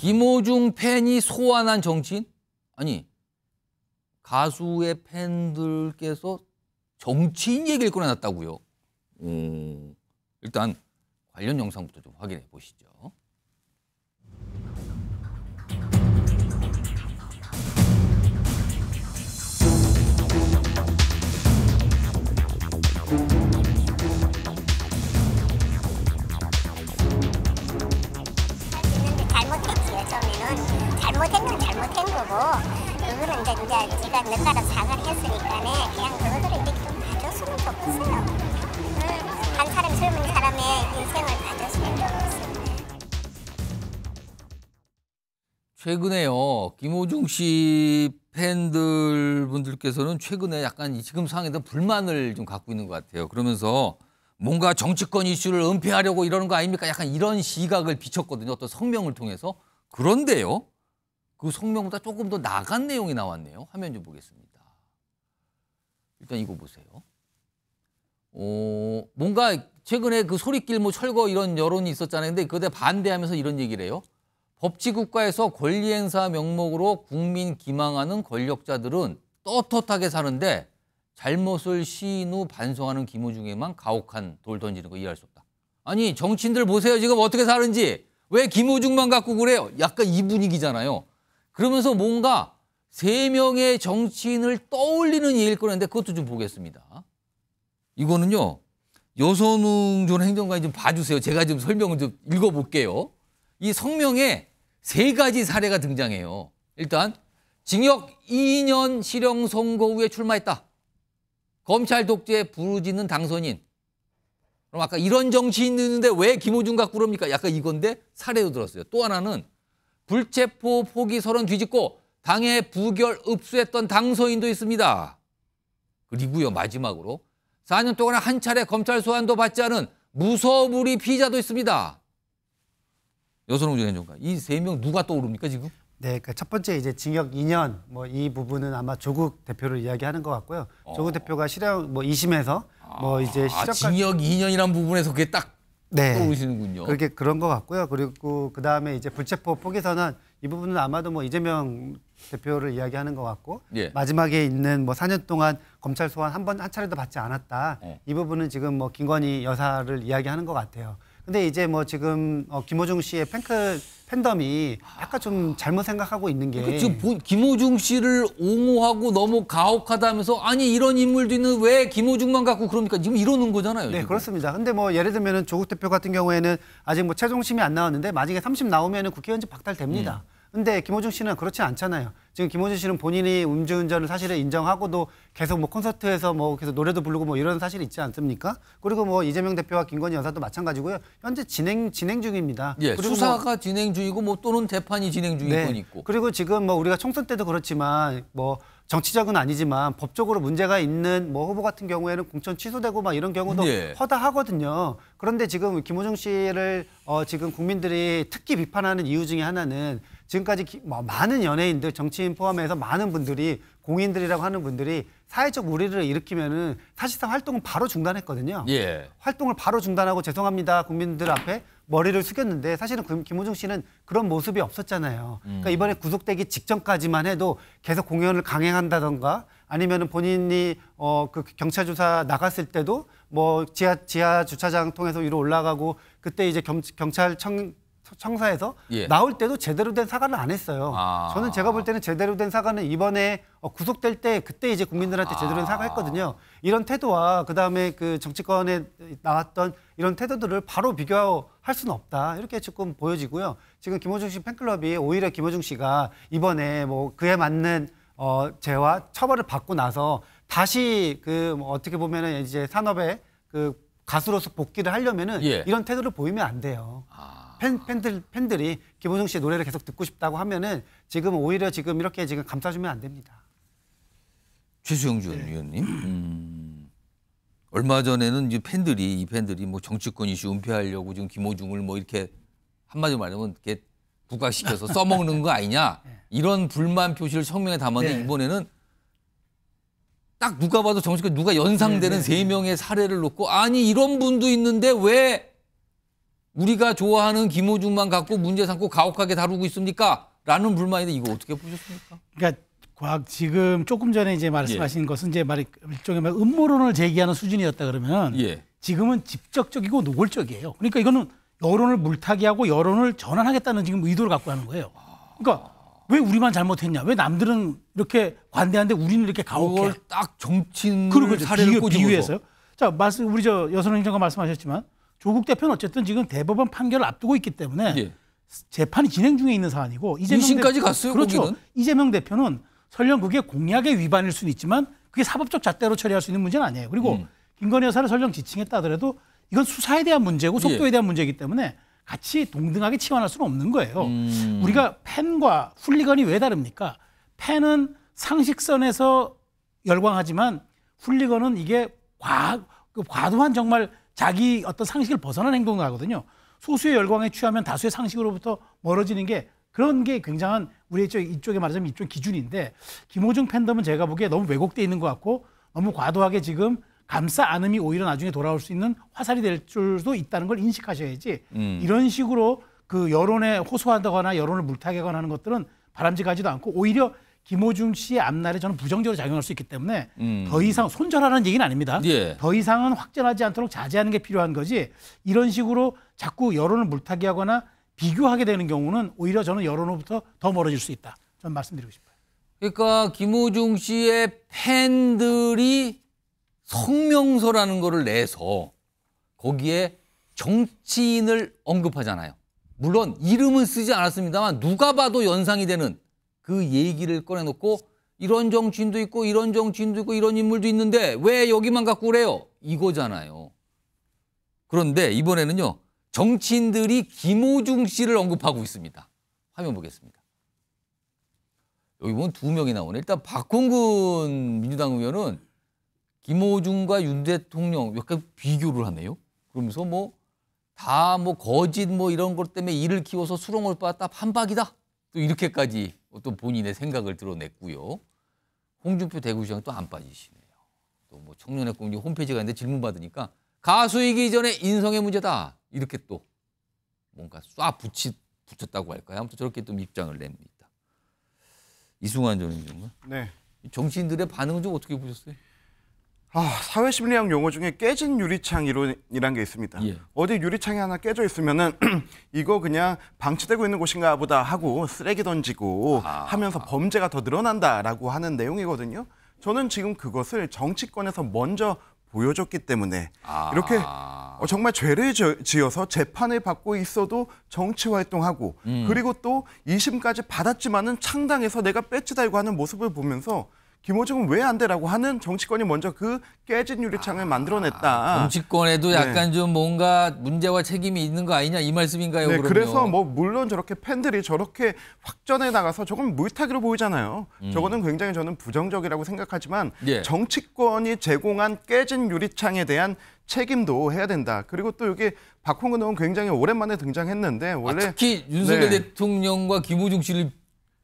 김호중 팬이 소환한 정치인? 아니, 가수의 팬들께서 정치인 얘기를 꺼내놨다고요. 일단 관련 영상부터 좀 확인해 보시죠. 잘못한 건 잘못한 거고, 그거는 이제 제가 늦가라 사과를 했으니까네 그냥 그거들을 이렇게 좀 봐줬으면 좋겠어요. 한 사람 젊은 사람의 인생을 봐줬으면 좋겠어요. 최근에요, 김호중 씨 팬들 분들께서는 최근에 약간 지금 상황에 대한 불만을 좀 갖고 있는 것 같아요. 그러면서 뭔가 정치권 이슈를 은폐하려고 이러는 거 아닙니까? 약간 이런 시각을 비췄거든요. 어떤 성명을 통해서. 그런데요, 그 성명보다 조금 더 나간 내용이 나왔네요. 화면 좀 보겠습니다. 일단 이거 보세요. 뭔가 최근에 그 소리길 뭐 철거 이런 여론이 있었잖아요. 근데 그때 반대하면서 이런 얘기를 해요. 법치국가에서 권리행사 명목으로 국민 기망하는 권력자들은 떳떳하게 사는데 잘못을 시인 후 반성하는 김호중에만 가혹한 돌 던지는 거 이해할 수 없다. 아니, 정치인들 보세요. 지금 어떻게 사는지. 왜 김호중만 갖고 그래요? 약간 이 분위기잖아요. 그러면서 뭔가 3명의 정치인을 떠올리는 얘기를 꺼냈는데 그것도 좀 보겠습니다. 이거는요, 여선웅 전 행정관이 좀 봐주세요. 제가 좀 설명을 좀 읽어볼게요. 이 성명에 3가지 사례가 등장해요. 일단 징역 2년 실형 선고 후에 출마했다. 검찰 독재에 부르짖는 당선인. 그럼 아까 이런 정치인이 있는데 왜 김호중 갖고 그럽니까? 약간 이건데 사례도 들었어요. 또 하나는 불체포 포기 서론 뒤집고 당에 부결 읍수했던 당선인도 있습니다. 그리고요, 마지막으로 4년 동안 한 차례 검찰 소환도 받지 않은 무서부리 피의자도 있습니다. 여선웅 전 행정관, 이 3명 누가 떠오릅니까 지금? 네, 그러니까 첫 번째 이제 징역 2년 뭐 이 부분은 아마 조국 대표를 이야기하는 것 같고요. 조국 대표가 실형 뭐 2심에서 뭐 이제 실형까지 징역 2년이란 부분에서 그게 딱 네, 떠오르시는군요. 그렇게 그런 것 같고요. 그리고 그 다음에 이제 불체포 포기 선언 이 부분은 아마도 뭐 이재명 대표를 이야기하는 것 같고 예. 마지막에 있는 뭐 4년 동안 검찰 소환 한 차례도 받지 않았다. 이 부분은 지금 뭐 김건희 여사를 이야기하는 것 같아요. 근데 이제 뭐 지금 김호중 씨의 팬덤이 약간 좀 잘못 생각하고 있는 게 그러니까 지금 김호중 씨를 옹호하고 너무 가혹하다면서 아니 이런 인물도 있는 왜 김호중만 갖고 그럽니까? 지금 이러는 거잖아요. 네, 지금. 그렇습니다. 근데 뭐 예를 들면은 조국 대표 같은 경우에는 아직 뭐 최종심이 안 나왔는데 만약에 3심 나오면은 국회의원직 박탈됩니다. 근데 김호중 씨는 그렇지 않잖아요. 지금 김호중 씨는 본인이 음주운전을 사실을 인정하고도 계속 뭐 콘서트에서 뭐 계속 노래도 부르고 뭐 이런 사실이 있지 않습니까? 그리고 뭐 이재명 대표와 김건희 여사도 마찬가지고요. 현재 진행 중입니다. 예, 그리고 수사가 진행 중이고 뭐 또는 재판이 진행 중일 네, 건 있고. 그리고 지금 뭐 우리가 총선 때도 그렇지만 뭐 정치적은 아니지만 법적으로 문제가 있는 뭐 후보 같은 경우에는 공천 취소되고 막 이런 경우도 예. 허다하거든요. 그런데 지금 김호중 씨를 지금 국민들이 특히 비판하는 이유 중에 하나는 지금까지 뭐 많은 연예인들, 정치인 포함해서 많은 분들이 공인들이라고 하는 분들이 사회적 물의를 일으키면은 사실상 활동은 바로 중단했거든요. 예. 활동을 바로 중단하고 죄송합니다 국민들 앞에 머리를 숙였는데 사실은 김호중 씨는 그런 모습이 없었잖아요. 그러니까 이번에 구속되기 직전까지만 해도 계속 공연을 강행한다던가 아니면은 본인이 그 경찰 조사 나갔을 때도 뭐 지하 주차장 통해서 위로 올라가고 그때 이제 경찰 청사에서 예. 나올 때도 제대로 된 사과를 안 했어요. 아. 저는 제가 볼 때는 제대로 된 사과는 이번에 구속될 때 그때 이제 국민들한테 제대로 된 사과했거든요. 이런 태도와 그다음에 그 정치권에 나왔던 이런 태도들을 바로 비교할 수는 없다. 이렇게 조금 보여지고요. 지금 김호중 씨 팬클럽이 오히려 김호중 씨가 이번에 뭐 그에 맞는 죄와 처벌을 받고 나서 다시 뭐 어떻게 보면은 이제 산업에 그 가수로서 복귀를 하려면은 예. 이런 태도를 보이면 안 돼요. 팬들이 김호중 씨의 노래를 계속 듣고 싶다고 하면은 지금 오히려 지금 이렇게 지금 감싸주면 안 됩니다. 최수영 전 의원님, 얼마 전에는 이제 이 팬들이 뭐 정치권 이슈 은폐하려고 지금 김호중을 뭐 이렇게 한마디로 말하면 이렇게 부각시켜서 써먹는 거 아니냐 이런 불만 표시를 성명에 담았는데 이번에는 딱 누가 봐도 정치권 누가 연상되는 3명의 사례를 놓고 아니 이런 분도 있는데 왜 우리가 좋아하는 김호중만 갖고 문제 삼고 가혹하게 다루고 있습니까? 라는 불만인데 이거 어떻게 보셨습니까? 그러니까 지금 조금 전에 이제 말씀하신 것은 이제 일종의 음모론을 제기하는 수준이었다 그러면 예. 지금은 직접적이고 노골적이에요. 그러니까 이거는 여론을 물타기하고 여론을 전환하겠다는 지금 의도를 갖고 하는 거예요. 그러니까 왜 우리만 잘못했냐? 왜 남들은 이렇게 관대한데 우리는 이렇게 가혹해? 그걸 딱 정치인 그리고 사례를 꼬집어서. 비유해서요. 자, 우리 여선호 행정관 말씀하셨지만 조국 대표는 어쨌든 지금 대법원 판결을 앞두고 있기 때문에 예. 재판이 진행 중에 있는 사안이고 이심까지 갔어요. 그렇죠. 거기는? 이재명 대표는 설령 그게 공약의 위반일 수는 있지만 그게 사법적 잣대로 처리할 수 있는 문제는 아니에요. 그리고 김건희 여사를 설령 지칭했다 하더라도 이건 수사에 대한 문제고 속도에 예. 대한 문제이기 때문에 같이 동등하게 치환할 수는 없는 거예요. 우리가 펜과 훌리건이 왜 다릅니까? 펜은 상식선에서 열광하지만 훌리건은 이게 과도한 정말 자기 어떤 상식을 벗어난 행동을 하거든요. 소수의 열광에 취하면 다수의 상식으로부터 멀어지는 게 그런 게 굉장한 우리 이쪽에 말하자면 이쪽 기준인데 김호중 팬덤은 제가 보기에 너무 왜곡돼 있는 것 같고 너무 과도하게 지금 감싸 안음이 오히려 나중에 돌아올 수 있는 화살이 될 수도 있다는 걸 인식하셔야지 이런 식으로 그 여론에 호소한다거나 여론을 물타기하거나 하는 것들은 바람직하지도 않고 오히려 김호중 씨의 앞날에 저는 부정적으로 작용할 수 있기 때문에 더 이상 손절하라는 얘기는 아닙니다. 예. 더 이상은 확전하지 않도록 자제하는 게 필요한 거지 이런 식으로 자꾸 여론을 물타기하거나 비교하게 되는 경우는 오히려 저는 여론으로부터 더 멀어질 수 있다. 저는 말씀드리고 싶어요. 그러니까 김호중 씨의 팬들이 성명서라는 거를 내서 거기에 정치인을 언급하잖아요. 물론 이름은 쓰지 않았습니다만 누가 봐도 연상이 되는 그 얘기를 꺼내놓고 이런 정치인도 있고 이런 정치인도 있고 이런 인물도 있는데 왜 여기만 갖고 그래요? 이거잖아요. 그런데 이번에는요. 정치인들이 김호중 씨를 언급하고 있습니다. 화면 보겠습니다. 여기 보면 두 명이 나오네. 일단 박홍근 민주당 의원은 김호중과 윤 대통령 약간 비교를 하네요. 그러면서 다 거짓 이런 것 때문에 이를 키워서 수렁을 빠았다 판박이다. 또 이렇게까지 또 본인의 생각을 드러냈고요. 홍준표 대구시장 또 안 빠지시네요. 또 청년의 공리 홈페이지가 있는데 질문 받으니까 가수이기 전에 인성의 문제다. 이렇게 또 뭔가 붙였다고 할까요? 아무튼 저렇게 또 입장을 냅니다. 이승환 전 의원은 네. 정치인들의 반응은 좀 어떻게 보셨어요? 사회심리학 용어 중에 깨진 유리창 이론이란 게 있습니다. 예. 어디 유리창이 하나 깨져 있으면은 이거 그냥 방치되고 있는 곳인가 보다 하고 쓰레기 던지고 하면서 범죄가 더 늘어난다라고 하는 내용이거든요. 저는 지금 그것을 정치권에서 먼저 보여줬기 때문에 이렇게 정말 죄를 지어서 재판을 받고 있어도 정치활동하고 그리고 또 2심까지 받았지만은 창당해서 내가 배지 달고 하는 모습을 보면서 김호중은 왜 안 돼라고 하는 정치권이 먼저 그 깨진 유리창을 만들어냈다. 정치권에도 약간 좀 뭔가 문제와 책임이 있는 거 아니냐 이 말씀인가요? 네, 그럼요? 그래서 물론 저렇게 팬들이 저렇게 확전해 나가서 저건 물타기로 보이잖아요. 저거는 굉장히 저는 부정적이라고 생각하지만 예. 정치권이 제공한 깨진 유리창에 대한 책임도 해야 된다. 그리고 또 여기 박홍근 의원 굉장히 오랜만에 등장했는데 원래 특히 윤석열 대통령과 김호중 씨를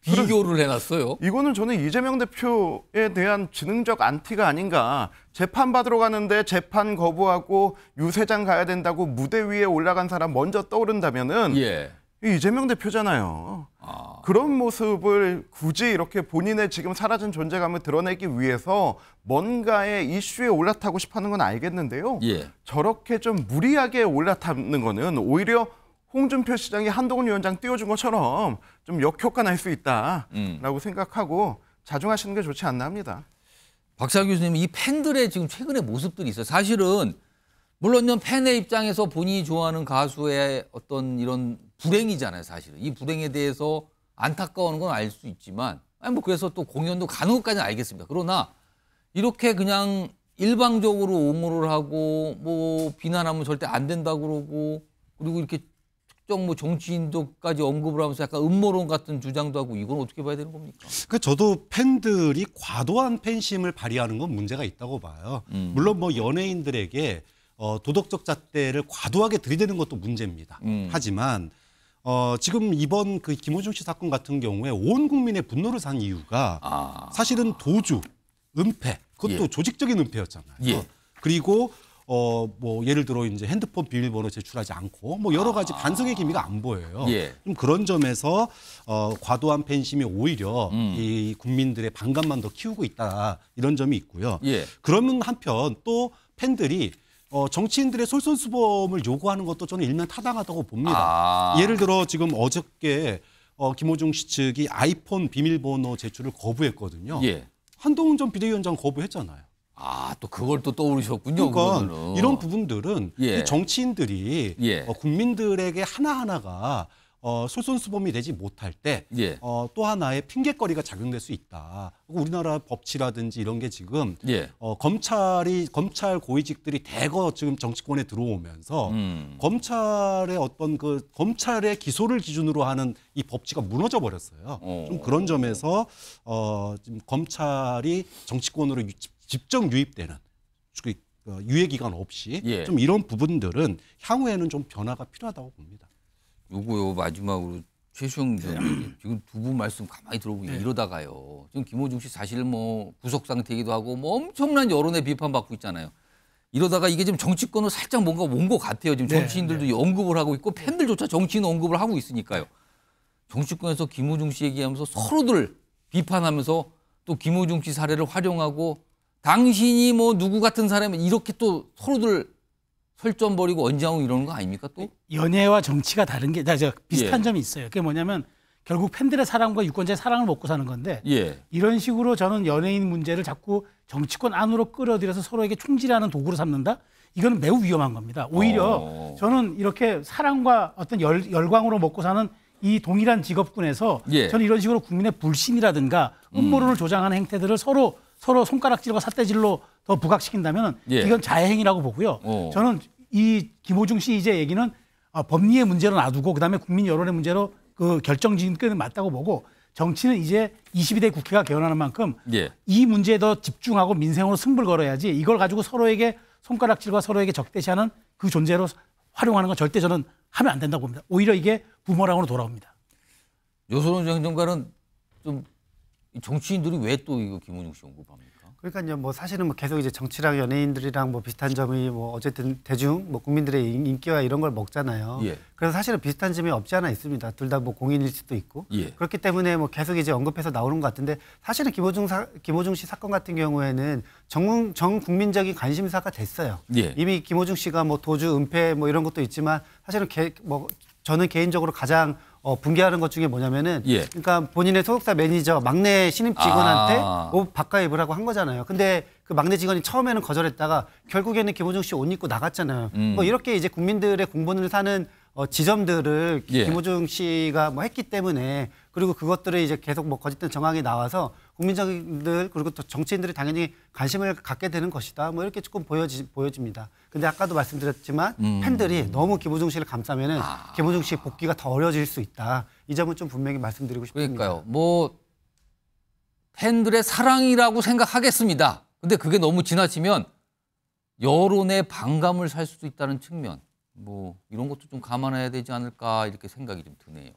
비교를 해놨어요. 이거는 저는 이재명 대표에 대한 지능적 안티가 아닌가. 재판 받으러 가는데 재판 거부하고 유세장 가야 된다고 무대 위에 올라간 사람 먼저 떠오른다면은 예. 이재명 대표잖아요. 그런 모습을 굳이 이렇게 본인의 지금 사라진 존재감을 드러내기 위해서 뭔가의 이슈에 올라타고 싶어하는 건 알겠는데요. 예. 저렇게 좀 무리하게 올라타는 거는 오히려 홍준표 시장이 한동훈 위원장 띄워준 것처럼 좀 역효과 날 수 있다라고 생각하고 자중하시는 게 좋지 않나 합니다. 박사 교수님, 이 팬들의 지금 최근의 모습들이 있어요. 사실은 물론 팬의 입장에서 본인이 좋아하는 가수의 어떤 이런 불행이잖아요. 사실은 이 불행에 대해서 안타까워하는 건 알 수 있지만 그래서 또 공연도 가는 것까지는 알겠습니다. 그러나 이렇게 그냥 일방적으로 옹호를 하고 비난하면 절대 안 된다고 그러고 그리고 이렇게 특정 정치인도까지 언급을 하면서 약간 음모론 같은 주장도 하고 이건 어떻게 봐야 되는 겁니까? 그러니까 저도 팬들이 과도한 팬심을 발휘하는 건 문제가 있다고 봐요. 물론 연예인들에게 도덕적 잣대를 과도하게 들이대는 것도 문제입니다. 하지만 지금 이번 그 김호중 씨 사건 같은 경우에 온 국민의 분노를 산 이유가 사실은 도주, 은폐, 그것도 예. 조직적인 은폐였잖아요. 예. 그리고 뭐 예를 들어 이제 핸드폰 비밀번호 제출하지 않고 뭐 여러 가지 반성의 기미가 안 보여요. 예. 좀 그런 점에서 과도한 팬심이 오히려 이 국민들의 반감만 더 키우고 있다 이런 점이 있고요. 예. 그러면 한편 또 팬들이 정치인들의 솔선수범을 요구하는 것도 저는 일면 타당하다고 봅니다. 예를 들어 지금 어저께 김호중 씨 측이 아이폰 비밀번호 제출을 거부했거든요. 예. 한동훈 전 비대위원장 거부했잖아요. 또 그걸 또 떠오르셨군요. 그러니까 그거는. 이런 부분들은 예. 이 정치인들이 예. 국민들에게 하나하나가 솔선수범이 되지 못할 때 예. 또 하나의 핑계거리가 작용될 수 있다. 우리나라 법치라든지 이런 게 지금 예. 검찰 고위직들이 대거 지금 정치권에 들어오면서 검찰의 어떤 그 검찰의 기소를 기준으로 하는 이 법치가 무너져 버렸어요. 좀 그런 점에서 지금 검찰이 정치권으로 직접 유입되는 유예 기간 없이 예. 좀 이런 부분들은 향후에는 좀 변화가 필요하다고 봅니다. 요거요 마지막으로 최수영 전 지금 두 분 말씀 가만히 들어보니까 이러다가요. 지금 김호중 씨 사실 뭐 구속 상태이기도 하고 뭐 엄청난 여론의 비판받고 있잖아요. 이러다가 이게 지금 정치권으로 살짝 뭔가 온 것 같아요. 지금 정치인들도 언급을 하고 있고 팬들조차 정치인 언급을 하고 있으니까요. 정치권에서 김호중 씨 얘기하면서 서로들 비판하면서 또 김호중 씨 사례를 활용하고 당신이 뭐 누구 같은 사람이 이렇게 또 서로들 설전 벌이고 언쟁하고 이러는 거 아닙니까 또? 연예와 정치가 다른 게 비슷한 예. 점이 있어요. 그게 뭐냐면 결국 팬들의 사랑과 유권자의 사랑을 먹고 사는 건데 예. 이런 식으로 저는 연예인 문제를 자꾸 정치권 안으로 끌어들여서 서로에게 총질하는 도구로 삼는다? 이건 매우 위험한 겁니다. 오히려 저는 이렇게 사랑과 어떤 열광으로 먹고 사는 이 동일한 직업군에서 예. 저는 이런 식으로 국민의 불신이라든가 음모론을 조장하는 행태들을 서로 손가락질과 삿대질로 더 부각시킨다면 예. 이건 자해행위라고 보고요. 저는 이 김호중 씨 이제 얘기는 법리의 문제로 놔두고 그다음에 국민 여론의 문제로 그 결정짓는 맞다고 보고 정치는 이제 22대 국회가 개헌하는 만큼 예. 이 문제에 더 집중하고 민생으로 승부를 걸어야지 이걸 가지고 서로에게 손가락질과 서로에게 적대시하는 그 존재로 활용하는 건 절대 저는 하면 안 된다고 봅니다. 오히려 이게 부모랑으로 돌아옵니다. 요소론 행정가는 좀 정치인들이 왜 또 이거 김호중 씨 언급합니까? 그러니까요, 뭐 사실은 뭐 계속 이제 정치랑 연예인들이랑 뭐 비슷한 점이 뭐 어쨌든 대중 뭐 국민들의 인기와 이런 걸 먹잖아요. 예. 그래서 사실은 비슷한 점이 없지 않아 있습니다. 둘 다 뭐 공인일 수도 있고. 예. 그렇기 때문에 뭐 계속 이제 언급해서 나오는 것 같은데 사실은 김호중 씨 사건 같은 경우에는 전 국민적인 관심사가 됐어요. 예. 이미 김호중 씨가 뭐 도주, 은폐 뭐 이런 것도 있지만 사실은 저는 개인적으로 가장 분개하는 것 중에 뭐냐면은 예. 그러니까 본인의 소속사 매니저 막내 신입 직원한테 옷 바꿔 입으라고 한 거잖아요. 근데 그 막내 직원이 처음에는 거절했다가 결국에는 김호중 씨 옷 입고 나갔잖아요. 뭐 이렇게 이제 국민들의 공분을 사는 지점들을 예. 김호중 씨가 뭐 했기 때문에 그리고 그것들을 이제 계속 뭐 거짓된 정황이 나와서 국민들 그리고 또 정치인들이 당연히 관심을 갖게 되는 것이다. 뭐 이렇게 조금 보여집니다. 근데 아까도 말씀드렸지만 팬들이 너무 김호중 씨를 감싸면은 김호중 씨의 복귀가 더 어려워질 수 있다. 이 점은 좀 분명히 말씀드리고 싶습니다. 그러니까요. 뭐 팬들의 사랑이라고 생각하겠습니다. 근데 그게 너무 지나치면 여론의 반감을 살 수도 있다는 측면. 뭐 이런 것도 좀 감안해야 되지 않을까 이렇게 생각이 좀 드네요.